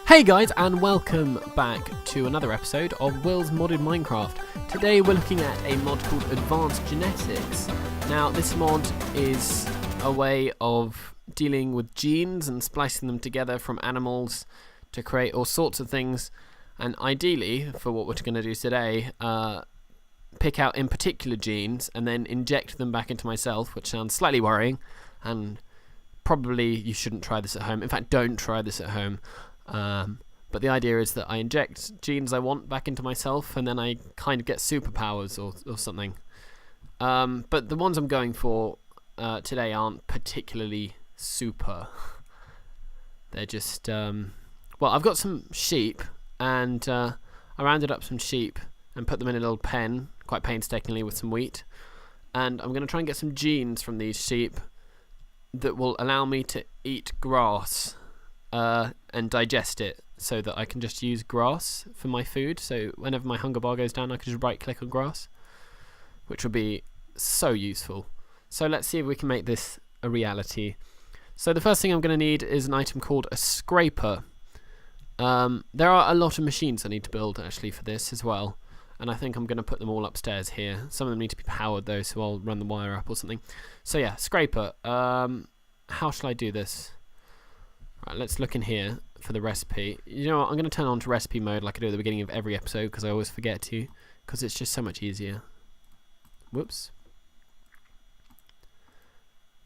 Hey guys, and welcome back to another episode of Will's Modded Minecraft. Today we're looking at a mod called Advanced Genetics. Now this mod is a way of dealing with genes and splicing them together from animals to create all sorts of things, and ideally, for what we're going to do today, pick out in particular genes and then inject them back into myself, which sounds slightly worrying, and probably you shouldn't try this at home. In fact, don't try this at home. But the idea is that I inject genes I want back into myself, and then I kind of get superpowers or something. But the ones I'm going for today aren't particularly super. They're just, well, I've got some sheep, and I rounded up some sheep and put them in a little pen, quite painstakingly, with some wheat. And I'm going to try and get some genes from these sheep that will allow me to eat grass and digest it, so that I can just use grass for my food. So whenever my hunger bar goes down, I can just right click on grass, which will be so useful. So let's see if we can make this a reality. So the first thing I'm going to need is an item called a scraper. There are a lot of machines I need to build actually for this as well, and I think I'm going to put them all upstairs here. Some of them need to be powered though, so I'll run the wire up or something. So yeah, scraper. How shall I do this? Right, let's look in here for the recipe. You know what, I'm going to turn on to recipe mode like I do at the beginning of every episode, because I always forget to, because it's just so much easier. Whoops.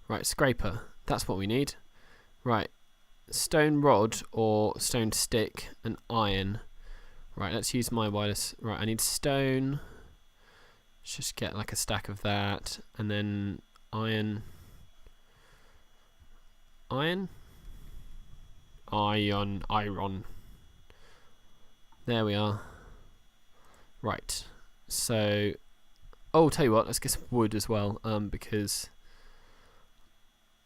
Right, scraper. That's what we need. Right, stone rod or stone stick and iron. Right, let's use my wireless. Right, I need stone. Let's just get like a stack of that, and then iron. Iron? Iron. There we are. Right. So, tell you what, let's get some wood as well, because,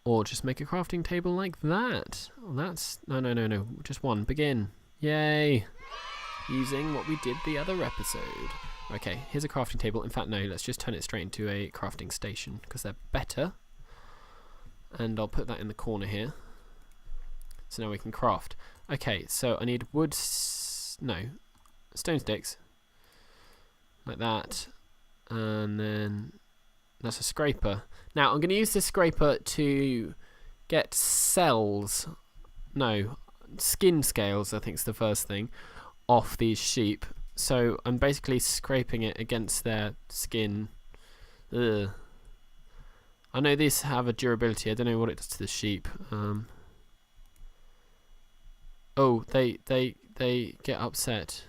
or just make a crafting table like that. Oh, that's no. Just one. Begin. Yay! Using what we did the other episode. Okay, here's a crafting table. In fact, no, let's just turn it straight into a crafting station, because they're better. And I'll put that in the corner here. So now we can craft. Okay, so I need wood, stone sticks, like that, and then that's a scraper. Now I'm going to use this scraper to get cells, skin scales, I think is the first thing, off these sheep. So I'm basically scraping it against their skin. Ugh. I know these have a durability, I don't know what it does to the sheep. Oh, they get upset.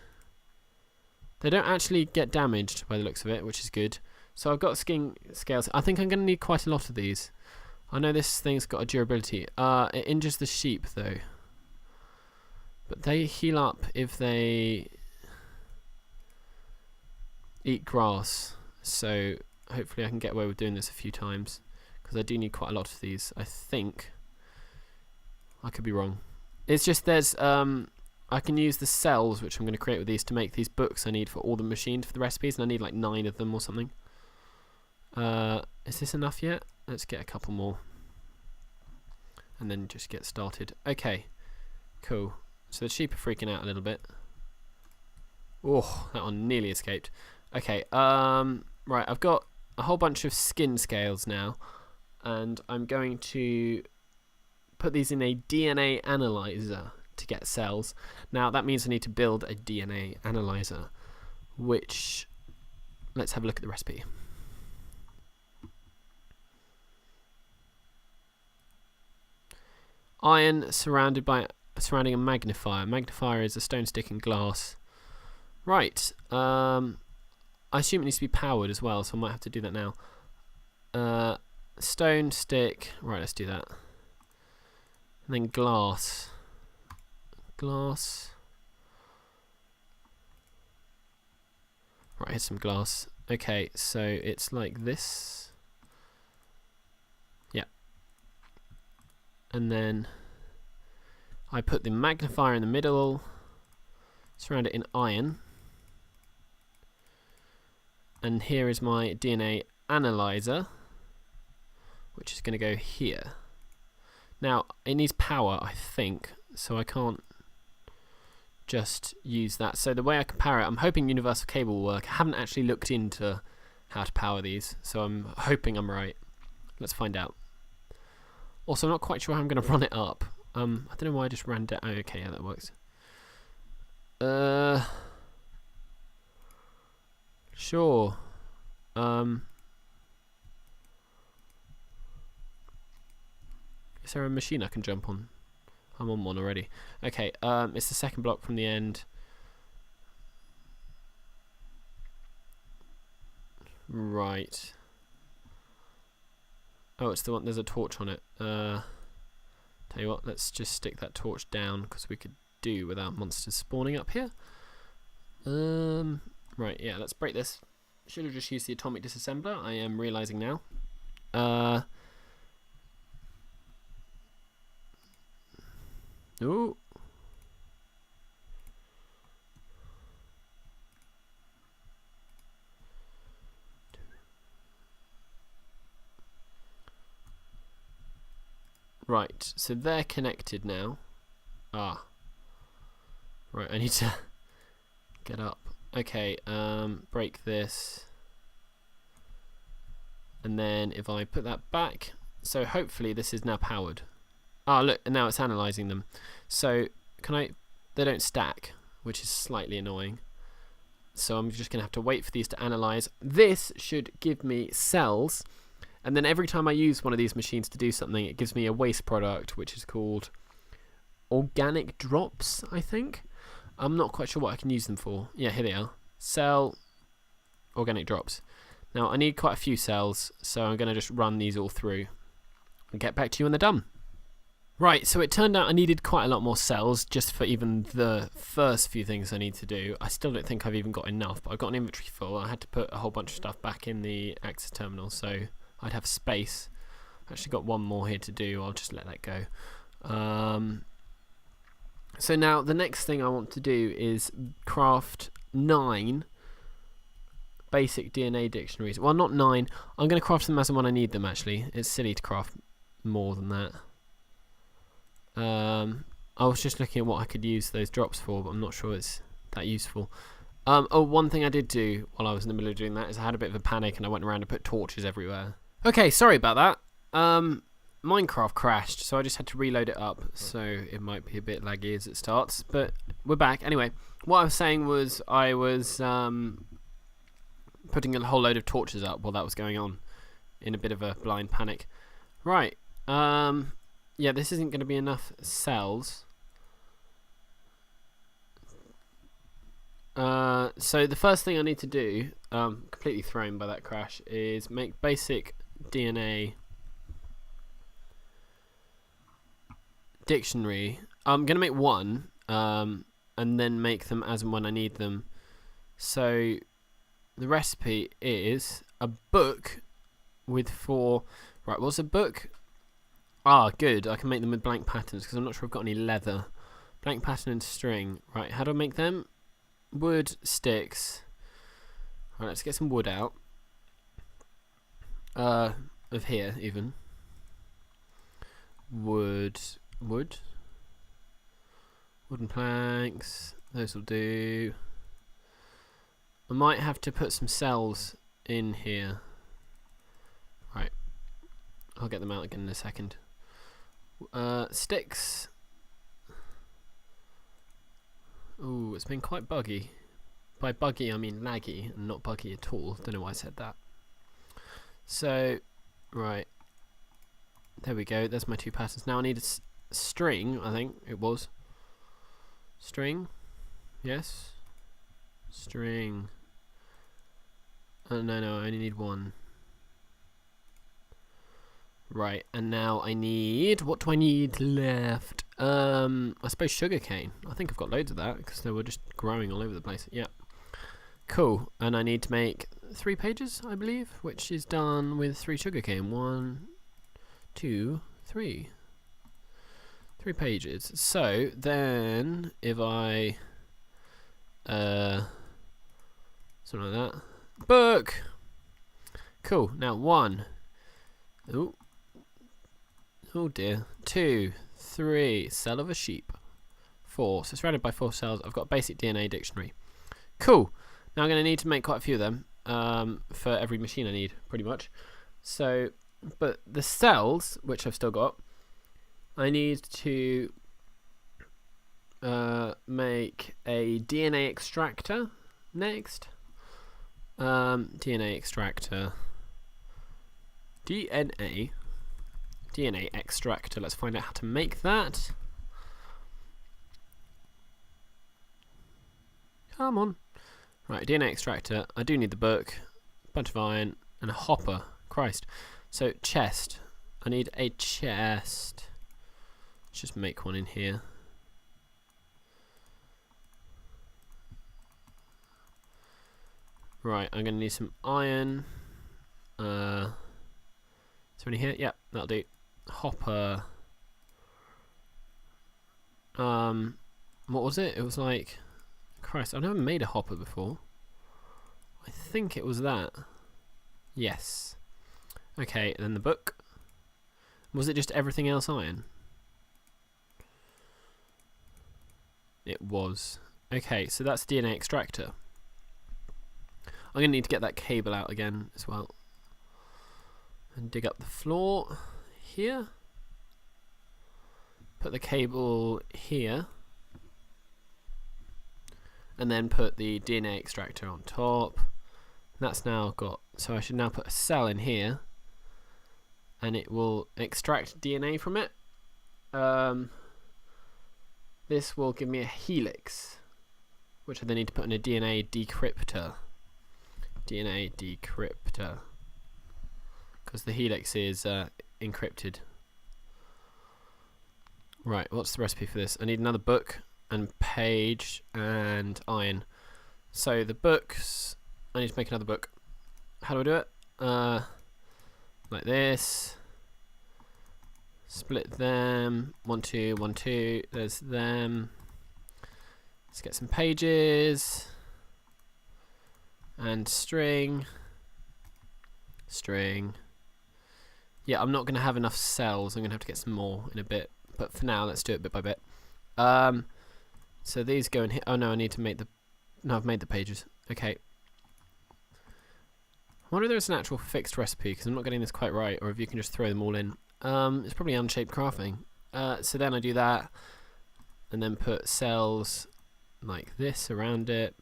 They don't actually get damaged by the looks of it, which is good. So I've got skin scales. I think I'm going to need quite a lot of these. I know this thing's got a durability. It injures the sheep though. But they heal up if they eat grass. So hopefully I can get away with doing this a few times, because I do need quite a lot of these, I think. I could be wrong. It's just there's I can use the cells which I'm going to create with these to make these books I need for all the machines for the recipes, and I need like 9 of them or something. Is this enough yet? Let's get a couple more and then just get started. Okay, cool. So the sheep are freaking out a little bit. Oh, that one nearly escaped. Okay, right, I've got a whole bunch of skin scales now, and I'm going to put these in a DNA analyzer to get cells. Now that means I need to build a DNA analyzer, which, let's have a look at the recipe. Iron surrounding a magnifier. Magnifier is a stone stick and glass. Right. I assume it needs to be powered as well, so I might have to do that now. Stone stick. Right, let's do that. And then glass. Glass. Right, here's some glass. Okay, so it's like this. Yeah. And then I put the magnifier in the middle, surround it in iron. And here is my DNA analyzer, which is going to go here. Now, it needs power, I think, so I can't just use that. So the way I can power it, I'm hoping universal cable will work. I haven't actually looked into how to power these, so I'm hoping I'm right. Let's find out. Also, I'm not quite sure how I'm going to run it up. I don't know why I just ran down. Oh, okay, yeah, that works. Sure. Is there a machine I can jump on? I'm on one already. Okay, it's the second block from the end. Right. Oh, it's the one, there's a torch on it. Tell you what, let's just stick that torch down, because we could do without monsters spawning up here. Right, yeah, let's break this. Should have just used the atomic disassembler, I am realising now. Ooh. Right, so they're connected now. Ah. Right, I need to get up. Okay, break this. And then if I put that back, so hopefully this is now powered. Ah, look, and now it's analysing them. So, they don't stack, which is slightly annoying. So I'm just going to have to wait for these to analyse. This should give me cells. And then every time I use one of these machines to do something, it gives me a waste product, which is called organic drops, I think. I'm not quite sure what I can use them for. Yeah, here they are. Cell, organic drops. Now, I need quite a few cells, so I'm going to just run these all through and get back to you when they're done. Right, so it turned out I needed quite a lot more cells just for even the first few things I need to do. I still don't think I've even got enough, but I've got an inventory full. I had to put a whole bunch of stuff back in the access terminal, so I'd have space. I've actually got one more here to do. I'll just let that go. So now the next thing I want to do is craft 9 basic DNA dictionaries. Well, not 9. I'm going to craft them as and when I need them, actually. It's silly to craft more than that. I was just looking at what I could use those drops for, but I'm not sure it's that useful. Oh, one thing I did do while I was in the middle of doing that is I had a bit of a panic and I went around and put torches everywhere. Okay, sorry about that. Minecraft crashed, so I just had to reload it up, so it might be a bit laggy as it starts, but we're back. Anyway, what I was saying was I was putting a whole load of torches up while that was going on in a bit of a blind panic. Right, yeah, this isn't going to be enough cells. So the first thing I need to do, completely thrown by that crash, is make basic DNA dictionary. I'm going to make one, and then make them as and when I need them. So the recipe is a book with 4... Right, what's a book? Ah, good. I can make them with blank patterns because I'm not sure I've got any leather. Blank pattern and string. Right, how do I make them? Wood, sticks. Right, let's get some wood out. Of here, even. Wood. Wooden planks. Those will do. I might have to put some cells in here. Right. I'll get them out again in a second. Sticks. Ooh, it's been quite buggy. By buggy, I mean laggy, and not buggy at all. Don't know why I said that. So, right. There we go. There's my 2 patterns. Now I need a string, I think it was. String. Yes. String. No, I only need 1. Right, and now I need... What do I need left? I suppose sugarcane. I think I've got loads of that, because they were just growing all over the place. Yeah. Cool. And I need to make 3 pages, I believe, which is done with 3 sugarcane. 1, 2, 3. 3 pages. So, then, if I... something like that. Book! Cool. Now, 1. Ooh. Oh dear. 2, 3. Cell of a sheep. 4. So surrounded by 4 cells, I've got a basic DNA dictionary. Cool. Now I'm going to need to make quite a few of them for every machine I need, pretty much. So, but the cells, which I've still got, I need to make a DNA extractor next. DNA extractor. DNA extractor. Let's find out how to make that. Come on. Right, DNA extractor. I do need the book, a bunch of iron, and a hopper. Christ. So, chest. I need a chest. Let's just make one in here. Right, I'm going to need some iron. Is there any here? Yeah, that'll do. Hopper. What was it? It was like... Christ, I've never made a hopper before. I think it was that. Yes. Okay, and then the book. Was it just everything else iron? It was. Okay, so that's DNA extractor. I'm going to need to get that cable out again as well. And dig up the floor here. Put the cable here. And then put the DNA extractor on top. That's now got, so I should now put a cell in here. And it will extract DNA from it. This will give me a helix, which I then need to put in a DNA decryptor. DNA decryptor. Because the helix is encrypted. Right, what's the recipe for this? I need another book and page and iron. So the books, I need to make another book. How do I do it? Like this. Split them. 1, 2, 1, 2. There's them. Let's get some pages. And string. String. Yeah, I'm not going to have enough cells. I'm going to have to get some more in a bit. But for now, let's do it bit by bit. So these go in here. Oh no, I need to make the... No, I've made the pages. Okay. I wonder if there's an actual fixed recipe, because I'm not getting this quite right, or if you can just throw them all in. It's probably unshaped crafting. So then I do that, and then put cells like this around it.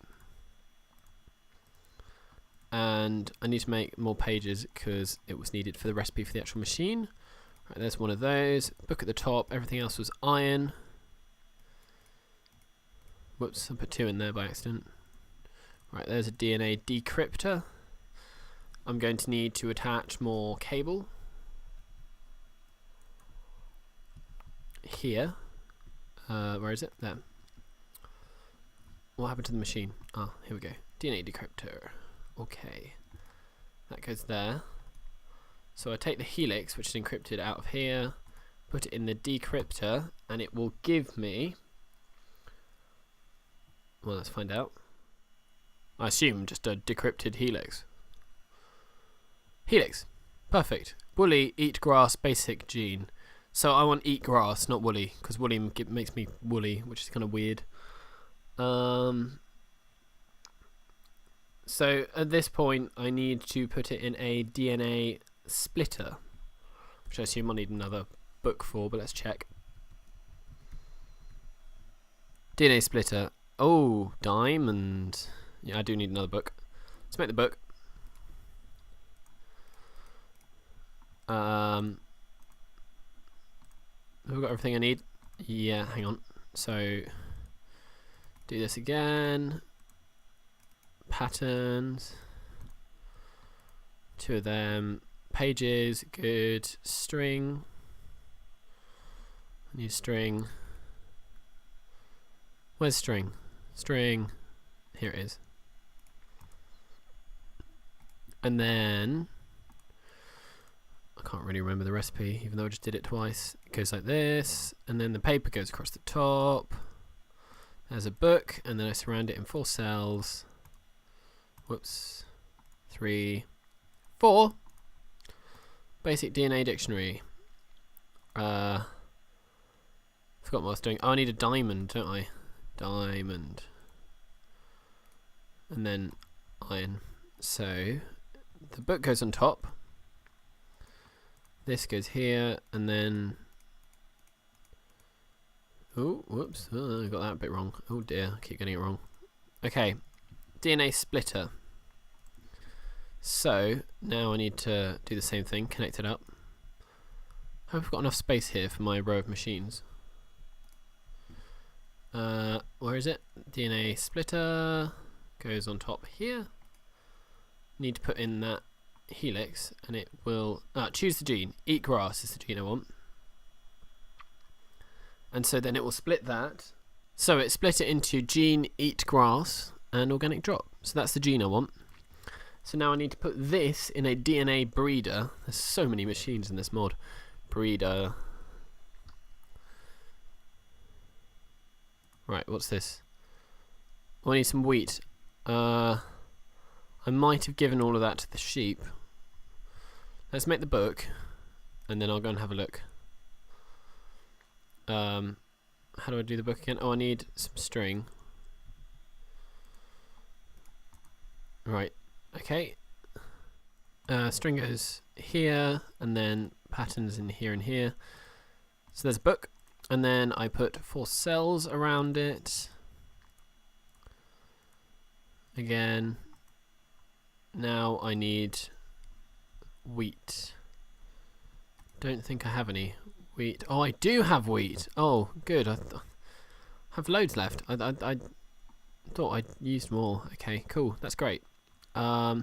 And I need to make more pages, because it was needed for the recipe for the actual machine. Right, there's one of those. Book at the top. Everything else was iron. Whoops, I put 2 in there by accident. Right, there's a DNA decryptor. I'm going to need to attach more cable. Here. Where is it? There. What happened to the machine? Ah, here we go. DNA decryptor. Okay. That goes there. So I take the helix, which is encrypted, out of here, put it in the decryptor, and it will give me... Well, let's find out. I assume just a decrypted helix. Helix. Perfect. Woolly, eat grass, basic gene. So I want eat grass, not woolly, because woolly makes me woolly, which is kind of weird. So at this point, I need to put it in a DNA splitter, which I assume I'll need another book for, but let's check. DNA splitter. Oh, diamond. Yeah, I do need another book. Let's make the book. Have I got everything I need? Yeah, hang on. So, do this again. Patterns. 2 of them. Pages, good. String. I need string. Where's string? String. Here it is. And then... I can't really remember the recipe, even though I just did it twice. It goes like this, and then the paper goes across the top. There's a book, and then I surround it in 4 cells. Whoops. 3, 4. Basic DNA dictionary. Forgot what I was doing. Oh, I need a diamond, don't I? Diamond. And then iron. So the book goes on top. This goes here, and then... Oh, whoops. Oh, I got that bit wrong. Oh dear, I keep getting it wrong. Okay, DNA splitter. So now I need to do the same thing, connect it up. I hope I've got enough space here for my row of machines. Where is it? DNA splitter goes on top here. Need to put in that helix, and it will choose the gene. Eat grass is the gene I want. And so then it will split that. So it split it into gene, eat grass, and organic drop. So that's the gene I want. So now I need to put this in a DNA breeder. There's so many machines in this mod. Breeder. Right, what's this? Oh, I need some wheat. I might have given all of that to the sheep. Let's make the book, and then I'll go and have a look. How do I do the book again? Oh, I need some string. Right, okay. String goes here, and then patterns in here and here. So there's a book, and then I put 4 cells around it. Again. Now I need wheat. Don't think I have any wheat. Oh, I do have wheat. Oh, good. I have loads left. I thought I'd used more. Okay, cool. That's great. I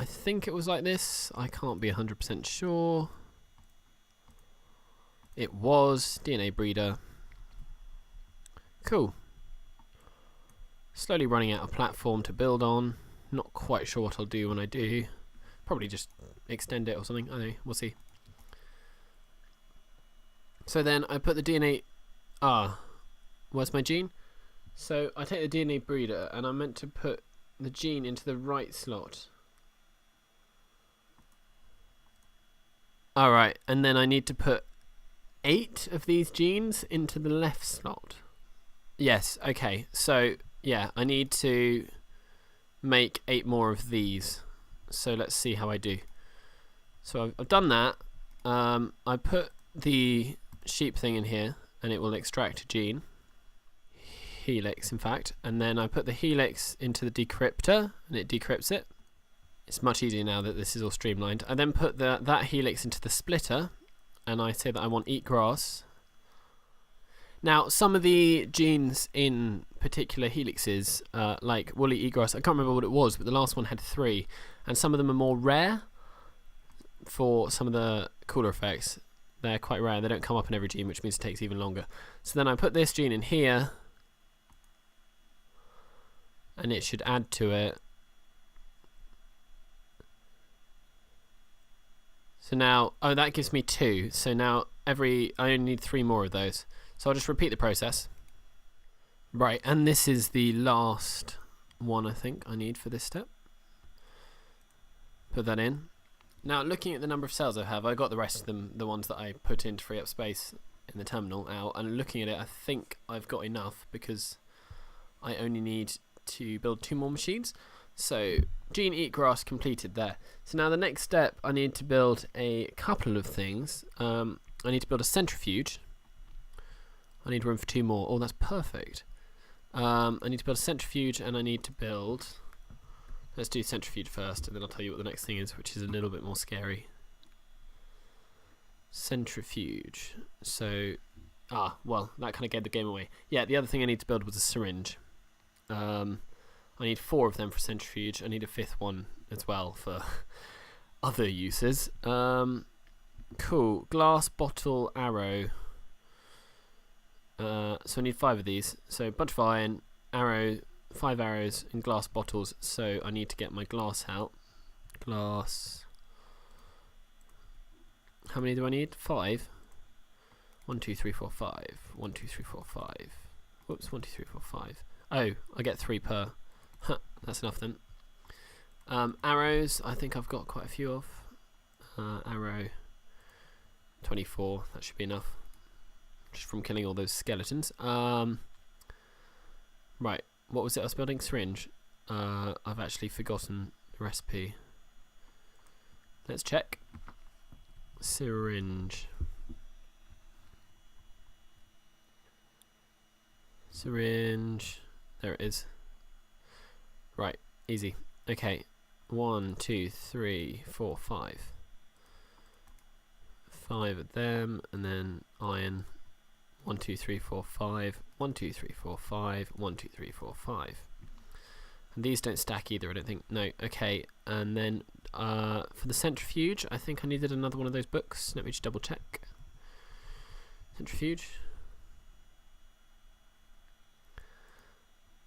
think it was like this. I can't be 100% sure. It was DNA breeder. Cool. Slowly running out of platform to build on. Not quite sure what I'll do when I do. Probably just extend it or something. I don't know. We'll see. So then I put the DNA... where's my gene? So I take the DNA breeder, and I'm meant to put the gene into the right slot. Alright, and then I need to put 8 of these genes into the left slot. Yes, okay. So, yeah, I need to make 8 more of these. So let's see how I do. So I've done that. I put the sheep thing in here, and it will extract a gene. Helix, in fact. And then I put the helix into the decryptor, and it decrypts it. It's much easier now that this is all streamlined. I then put that helix into the splitter, and I say that I want eat grass. Now, some of the genes in particular helixes, like woolly eat grass, I can't remember what it was, but the last one had 3, and some of them are more rare for some of the cooler effects. They're quite rare. They don't come up in every gene, which means it takes even longer. So then I put this gene in here, and it should add to it. So now, oh, that gives me 2. So now I only need 3 more of those. So I'll just repeat the process. Right, and this is the last one I think I need for this step. Put that in. Now, looking at the number of cells I have, I got the rest of them, the ones that I put in to free up space in the terminal out, and looking at it, I think I've got enough because I only need to build 2 more machines. So, gene eat grass completed there. So now the next step, I need to build a couple of things. I need to build a centrifuge. I need room for 2 more. Oh, that's perfect. I need to build a centrifuge, and I need to build... Let's do centrifuge first, and then I'll tell you what the next thing is, which is a little bit more scary. Centrifuge. So, well, that kind of gave the game away. Yeah, the other thing I need to build was a syringe. I need 4 of them for centrifuge. I need a 5th one as well for other uses. Cool. Glass, bottle, arrow. So I need 5 of these. So a bunch of iron, arrow, 5 arrows in glass bottles. So I need to get my glass out. Glass. How many do I need? 5. 1, 2, 3, 4, 5. 1, 2, 3, 4, 5. Whoops, 1, 2, 3, 4, 5. Oh, I get 3 per. Huh, that's enough then. Arrows, I think I've got quite a few of. Arrow 24, that should be enough. just from killing all those skeletons. Right, what was it I was building? Syringe. I've actually forgotten the recipe. Let's check. Syringe. Syringe. There it is. Right, easy. Okay. 1, 2, 3, 4, 5. 5 of them, and then iron. 1, 2, 3, 4, 5. 1, 2, 3, 4, 5. 1, 2, 3, 4, 5. And these don't stack either, I don't think. No, okay. And then for the centrifuge, I think I needed another one of those books. Let me just double check. Centrifuge.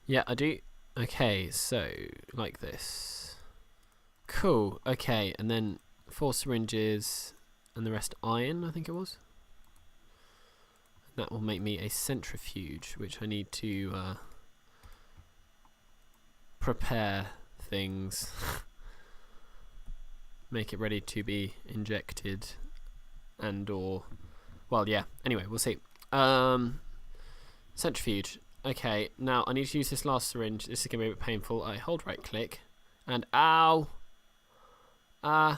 Yeah, I do. Okay, so like this. Cool. Okay, and then 4 syringes and the rest iron, I think it was. That will make me a centrifuge, which I need to prepare things. Make it ready to be injected and or well, yeah, anyway, we'll see. Centrifuge. Okay, now I need to use this last syringe. This is going to be a bit painful. I hold right click and ow. Ow.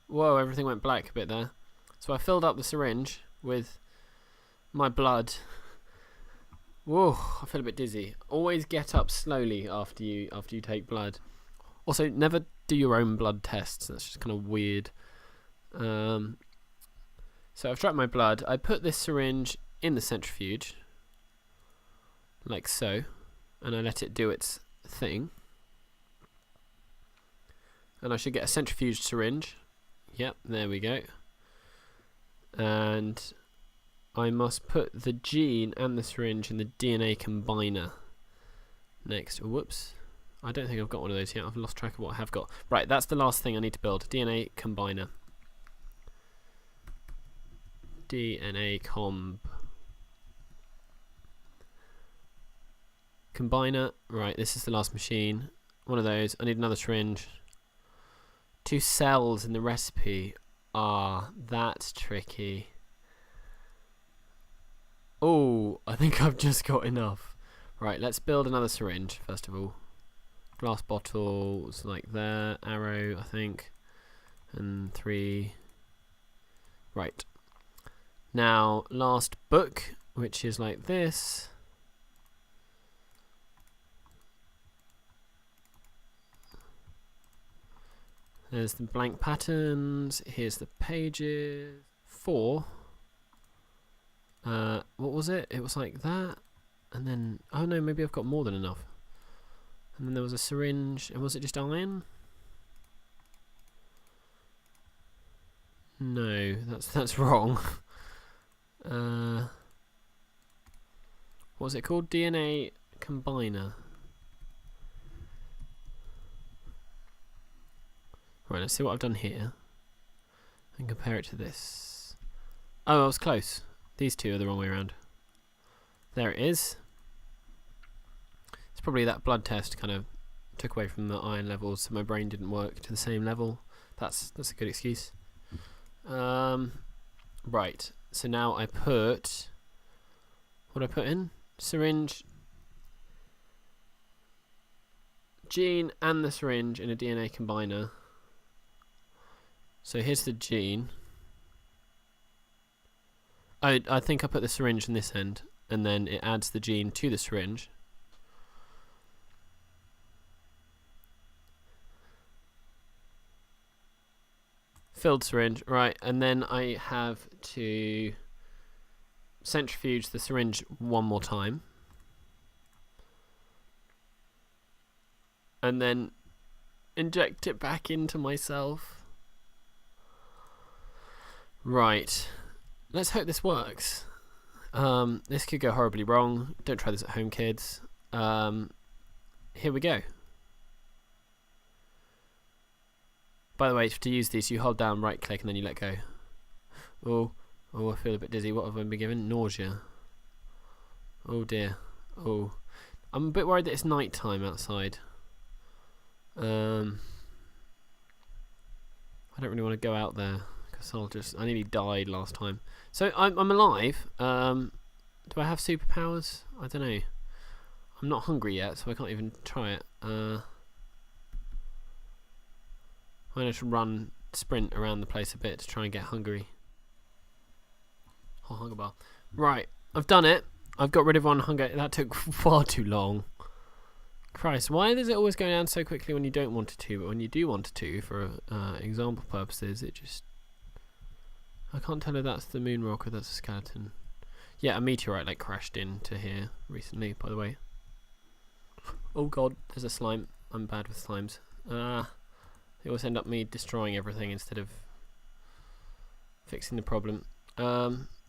Whoa, everything went black a bit there. So I filled up the syringe with my blood. Whoa, I feel a bit dizzy. Always get up slowly after you take blood. Also, never do your own blood tests. That's just kind of weird. So I've trapped my blood. I put this syringe in the centrifuge, like so, and I let it do its thing. And I should get a centrifuge syringe. Yep, there we go. And I must put the gene and the syringe in the DNA combiner next. Whoops. I don't think I've got one of those yet. I've lost track of what I have got. Right, that's the last thing I need to build. DNA combiner. DNA combiner. Right, this is the last machine. One of those. I need another syringe. 2 cells in the recipe. Ah, that's tricky. Oh, I think I've just got enough. Right, let's build another syringe first of all. Glass bottles like there. Arrow, I think. And 3. Right. Now, last book, which is like this. There's the blank patterns. Here's the pages. 4. What was it? It was like that. And then, oh no, maybe I've got more than enough. And then there was a syringe. And was it just iron? No, that's wrong. What was it called? DNA combiner. Right, let's see what I've done here and compare it to this. Oh, I was close. These two are the wrong way around. There it is. It's probably that blood test kind of took away from the iron levels, so my brain didn't work to the same level. That's a good excuse. Right, so now I put, what do I put in? Syringe, gene and the syringe in a DNA combiner. So here's the gene. I think I put the syringe in this end, and then it adds the gene to the syringe. Filled syringe, right, and then I have to centrifuge the syringe one more time. And then inject it back into myself. Right. Let's hope this works. This could go horribly wrong. Don't try this at home, kids. Here we go. By the way, to use these, you hold down right click and then you let go. Oh, I feel a bit dizzy. What have I been given? Nausea. Oh dear. Oh. I'm a bit worried that it's night time outside. I I don't really want to go out there because I nearly died last time. So I'm alive. Do I have superpowers? I don't know. I'm not hungry yet, so I can't even try it. I'm going to sprint around the place a bit to try and get hungry. Oh, hunger bar. Right, I've done it. I've got rid of one hunger. That took far too long. Christ, why does it always go down so quickly when you don't want it to, but when you do want it to, for example purposes, it just... I can't tell if that's the moon rock or that's a skeleton. Yeah, a meteorite like crashed into here recently, by the way. Oh god, there's a slime. I'm bad with slimes. They always end up me destroying everything instead of fixing the problem.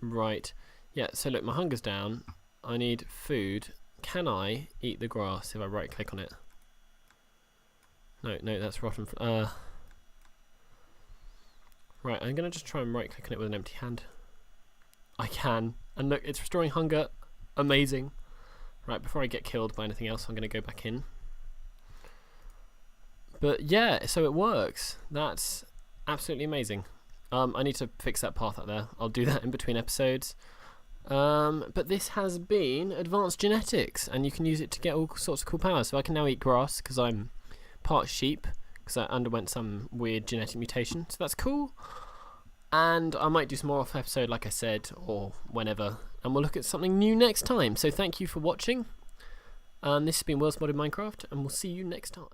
Right. Yeah, so look, my hunger's down. I need food. Can I eat the grass if I right click on it? No, that's rotten. Right, I'm going to just try and right click on it with an empty hand. I can. And look, it's restoring hunger. Amazing. Right, before I get killed by anything else, I'm going to go back in. But yeah, so it works. That's absolutely amazing. I need to fix that path up there. I'll do that in between episodes. But this has been Advanced Genetics, and you can use it to get all sorts of cool powers. So I can now eat grass because I'm part sheep, because I underwent some weird genetic mutation. So that's cool. And I might do some more off episode, like I said, or whenever. And we'll look at something new next time. So thank you for watching. This has been World's Modded Minecraft, and we'll see you next time.